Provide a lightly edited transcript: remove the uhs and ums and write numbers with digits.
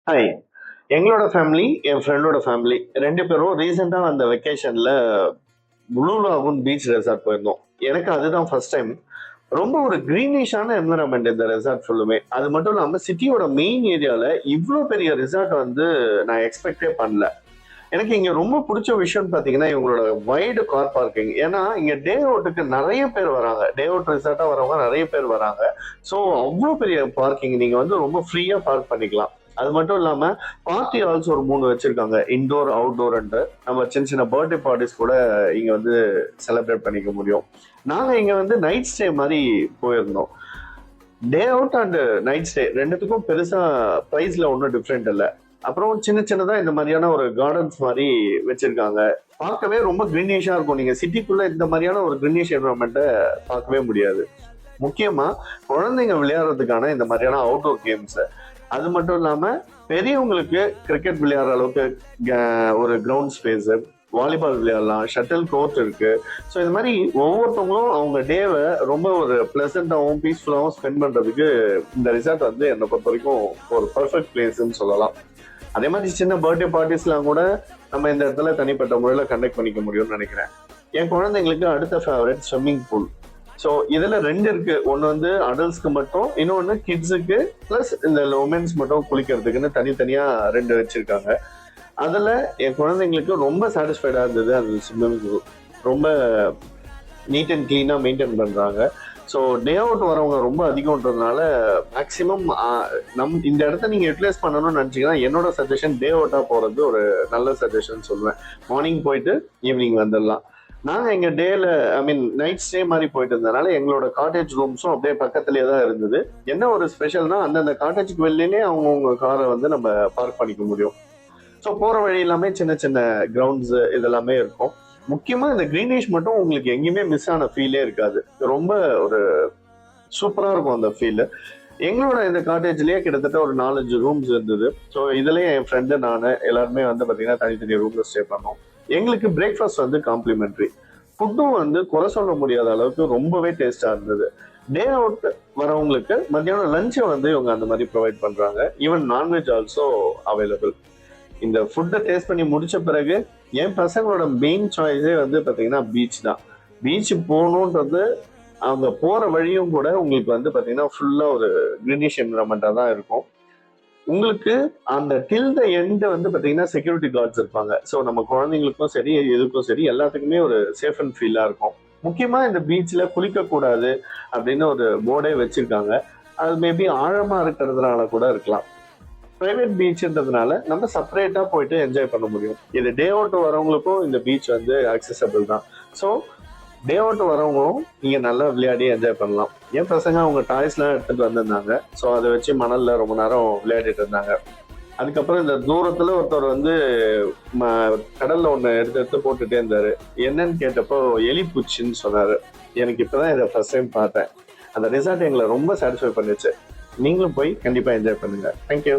Hi. எங்களோட family, என் ஃப்ரெண்டோட family 2 பேரும் ரீசென்ட்டா அந்த வெக்கேஷன்ல ப்ளூ லாகூன் பீச் ரெசார்ட் போயிருந்தோம். எனக்கு அதுதான் ஃபர்ஸ்ட் டைம். ரொம்ப ஒரு கிரீனிஷான என்விரான்மெண்ட் இந்த ரெசார்ட் ஃபுல்லுமே. அது மட்டும் இல்லாம சிட்டியோட மெயின் ஏரியால இவ்ளோ பெரிய ரெசார்ட் வந்து நான் எக்ஸ்பெக்ட்டே பண்ணல. எனக்கு இங்க ரொம்ப புடிச்ச விஷயம்னு பார்த்தீங்கன்னா, இவங்களோட வைடு கார் பார்க்கிங். ஏன்னா, இங்க டே அவுட்டுக்கு நெறைய பேர் வராங்க. டே அவுட் ரெசார்ட்டா வரவங்க நெறைய பேர் வராங்க. ஸோ, அவ்ளோ பெரிய பார்க்கிங் நீங்க வந்து ரொம்ப ஃப்ரீயா பார்க் பண்ணிக்கலாம். அது மட்டும் இல்லாம பார்ட்டி ஹால்ஸ் ஒரு 3 வச்சிருக்காங்க. இன்டோர், அவுட்டோர்ன்ட்டு. நம்ம சின்ன சின்ன பர்த்டே பார்ட்டிஸ் கூட இங்க வந்து செலிப்ரேட் பண்ணிக்க முடியும். நாங்க இங்க வந்து நைட் ஸ்டே மாரி போயிருந்தோம். Day out and night stay 2த்துக்கும் பெருசா பிரைஸ்ல ஒன்றும் டிஃப்ரெண்ட் இல்ல. அப்புறம் சின்ன சின்னதா இந்த மாதிரியான ஒரு கார்டன்ஸ் மாதிரி வச்சிருக்காங்க. பார்க்கவே ரொம்ப கிரீனிஷா இருக்கும். நீங்க சிட்டிக்குள்ள இந்த மாதிரியான ஒரு கிரீனிஷ் என்வரன்மெண்ட்டை பார்க்கவே முடியாது. முக்கியமா குழந்தைங்க விளையாடுறதுக்கான இந்த மாதிரியான அவுட்டோர் கேம்ஸ். அது மட்டும் இல்லாம பெரியவங்களுக்கு கிரிக்கெட் விளையாடுற அளவுக்கு ஒரு கிரவுண்ட் ஸ்பேஸ், வாலிபால் விளையாடலாம், ஷட்டில் கோர்ட் இருக்கு. ஸோ இந்த மாதிரி ஒவ்வொருத்தவங்களும் அவங்க டேவை ரொம்ப ஒரு பிளசண்டாகவும் பீஸ்ஃபுல்லாகவும் ஸ்பெண்ட் பண்றதுக்கு இந்த ரிசார்ட் வந்து என்னை பொறுத்த வரைக்கும் ஒரு பர்ஃபெக்ட் பிளேஸ்ன்னு சொல்லலாம். அதே மாதிரி சின்ன பர்த்டே பார்ட்டிஸ்லாம் கூட நம்ம இந்த இடத்துல தனிப்பட்ட முறையில் கண்டக்ட் பண்ணிக்க முடியும்னு நினைக்கிறேன். என் குழந்தைங்களுக்கு அடுத்த ஃபேவரட் ஸ்விம்மிங் பூல். ஸோ இதுல 2 இருக்கு. ஒன்று வந்து அடல்ட்ஸ்க்கு மட்டும், இன்னொன்று கிட்ஸுக்கு பிளஸ் இந்த உமன்ஸ் மட்டும் குளிக்கிறதுக்குன்னு தனித்தனியா 2 வச்சிருக்காங்க. அதுல என் குழந்தைங்களுக்கு ரொம்ப சாட்டிஸ்ஃபைடா இருந்தது அந்த ஸ்விம்மிங் பூல். ரொம்ப நீட் அண்ட் கிளீனா மெயின்டைன் பண்றாங்க. ஸோ டே அவுட் வரவங்க ரொம்ப அதிகம்ன்றதுனால மேக்சிமம் இந்த இடத்த நீங்க யூட்டிலைஸ் பண்ணணும்னு நினைச்சீங்கன்னா என்னோட சஜஷன் டே அவுட்டா போறது ஒரு நல்ல சஜஷன் சொல்லுவேன். மார்னிங் போயிட்டு ஈவினிங் வந்துடலாம். நாங்க எங்க டேல நைட் ஸ்டே மாதிரி போயிட்டு இருந்ததுனால எங்களோட காட்டேஜ் ரூம்ஸும் அப்படியே பக்கத்துலயே தான் இருந்தது. என்ன ஒரு ஸ்பெஷல்னா அந்தந்த காட்டேஜுக்கு வெளியிலே அவங்கவுங்க காரை வந்து நம்ம பார்க் பண்ணிக்க முடியும். ஸோ போற வழி எல்லாமே சின்ன சின்ன கிரவுண்ட்ஸ் இதெல்லாமே இருக்கும். முக்கியமா இந்த கிரீனிஷ் மட்டும் உங்களுக்கு எங்கேயுமே மிஸ் ஆன ஃபீலே இருக்காது. ரொம்ப ஒரு சூப்பரா இருக்கும் அந்த ஃபீல். எங்களோட இந்த காட்டேஜ்லயே கிட்டத்தட்ட ஒரு 4-5 ரூம்ஸ் இருந்தது. ஸோ இதுலயே என் ஃப்ரெண்டு நான் எல்லாருமே வந்து பாத்தீங்கன்னா தனித்தனி ரூம்ல ஸ்டே பண்ணோம். எங்களுக்கு பிரேக்ஃபாஸ்ட் வந்து காம்ப்ளிமெண்ட்ரி. ஃபுட்டும் வந்து குறை சொல்ல முடியாத அளவுக்கு ரொம்பவே டேஸ்டா இருந்தது. டே அவுட் வரவங்களுக்கு மத்தியானம் லஞ்சை வந்து இவங்க அந்த மாதிரி ப்ரொவைட் பண்றாங்க. Even non veg also available. இந்த ஃபுட்டை டேஸ்ட் பண்ணி முடிச்ச பிறகு என் பசங்களோட மெயின் சாய்ஸே வந்து பாத்தீங்கன்னா பீச் தான். பீச் போகணுன்றது அவங்க போற வழியும் கூட உங்களுக்கு வந்து பாத்தீங்கன்னா ஃபுல்லா ஒரு கிரீனிஷ் என்விரான்மெண்டா தான் இருக்கும். உங்களுக்கு அந்த டில் த எண்ட் வந்து பாத்தீங்கன்னா செக்யூரிட்டி கார்ட்ஸ் இருப்பாங்க. ஸோ நம்ம குழந்தைங்களுக்கும் சரி எதுக்கும் சரி எல்லாத்துக்குமே ஒரு சேஃப் அண்ட் ஃபீலா இருக்கும். முக்கியமா இந்த பீச்ல குளிக்க கூடாது அப்படின்னு ஒரு போர்டே வச்சிருக்காங்க. அது மேபி ஆழமா இருக்கிறதுனால கூட இருக்கலாம். பிரைவேட் பீச்ன்றதுனால நம்ம செப்பரேட்டா போயிட்டு என்ஜாய் பண்ண முடியும். இது டே அவுட் வரவங்களுக்கும் இந்த பீச் வந்து அக்சசபிள் தான். ஸோ டே அவுட் வரவங்களும் இங்க நல்லா விளையாடி என்ஜாய் பண்ணலாம். என் பசங்க அவங்க டாய்ஸ்லாம் எடுத்துட்டு வந்திருந்தாங்க. ஸோ அதை வச்சு மணல்ல ரொம்ப நேரம் விளையாடிட்டு இருந்தாங்க. அதுக்கப்புறம் இந்த தூரத்துல ஒருத்தர் வந்து கடல்ல ஒண்ணு எடுத்து எடுத்து போட்டுட்டே இருந்தாரு. என்னன்னு கேட்டப்போ எலிப்பூச்சின்னு சொன்னாரு. எனக்கு இப்பதான் இதை ஃபர்ஸ்ட் டைம் பார்த்தேன். அந்த ரிசார்ட் எங்களை ரொம்ப சாட்டிஸ்ஃபை பண்ணிச்சு. நீங்களும் போய் கண்டிப்பா என்ஜாய் பண்ணுங்க. தேங்க்யூ.